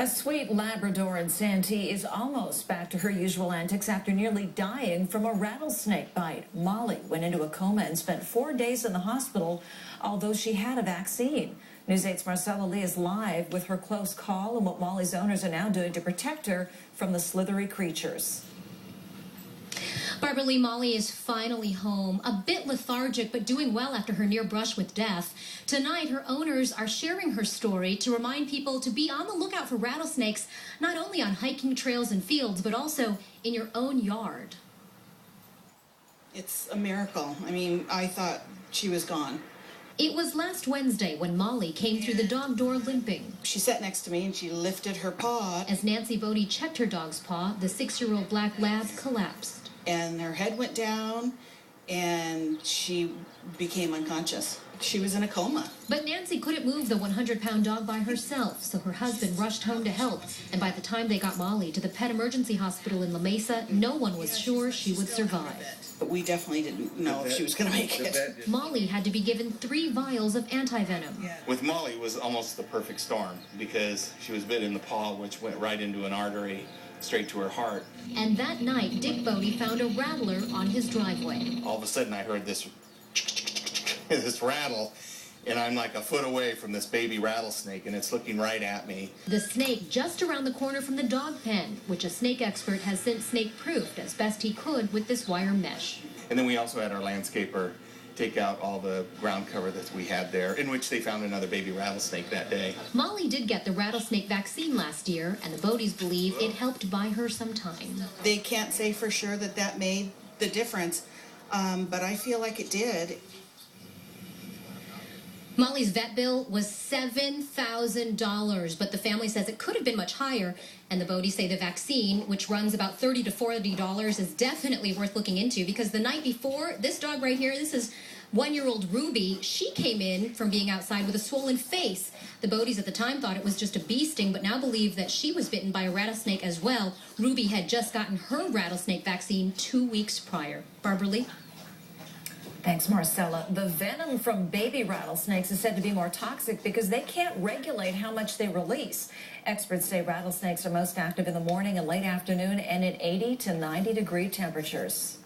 A sweet Labrador in Santee is almost back to her usual antics after nearly dying from a rattlesnake bite. Molly went into a coma and spent 4 days in the hospital, although she had a vaccine. News 8's Marcella Lee is live with her close call and what Molly's owners are now doing to protect her from the slithery creatures. Barbara Lee, Molly is finally home, a bit lethargic, but doing well after her near brush with death. Tonight, her owners are sharing her story to remind people to be on the lookout for rattlesnakes, not only on hiking trails and fields, but also in your own yard. It's a miracle. I mean, I thought she was gone. It was last Wednesday when Molly came through the dog door limping. She sat next to me and she lifted her paw. As Nancy Botte checked her dog's paw, the 6-year-old black lab collapsed. And her head went down and she became unconscious. She was in a coma. But Nancy couldn't move the 100-pound dog by herself, so her husband rushed home to help. And by the time they got Molly to the pet emergency hospital in La Mesa, no one was sure she would survive. But we definitely didn't know if she was going to make it. Molly had to be given 3 vials of anti-venom. With Molly, it was almost the perfect storm because she was bit in the paw, which went right into an artery straight to her heart. And that night, Dick Botte found a rattler on his driveway. All of a sudden, I heard this rattle, and I'm like a foot away from this baby rattlesnake, and it's looking right at me. The snake just around the corner from the dog pen, which a snake expert has since snake-proofed as best he could with this wire mesh. And then we also had our landscaper take out all the ground cover that we had there, in which they found another baby rattlesnake that day. Molly did get the rattlesnake vaccine last year, and the Bottes believe it helped buy her some time. They can't say for sure that that made the difference, but I feel like it did. Molly's vet bill was $7,000, but the family says it could have been much higher. And the Bottes say the vaccine, which runs about $30 to $40, is definitely worth looking into because the night before, this dog right here, this is 1-year-old Ruby, she came in from being outside with a swollen face. The Bottes at the time thought it was just a bee sting, but now believe that she was bitten by a rattlesnake as well. Ruby had just gotten her rattlesnake vaccine 2 weeks prior. Barbara Lee? Thanks, Marcella. The venom from baby rattlesnakes is said to be more toxic because they can't regulate how much they release. Experts say rattlesnakes are most active in the morning and late afternoon and at 80 to 90 degree temperatures.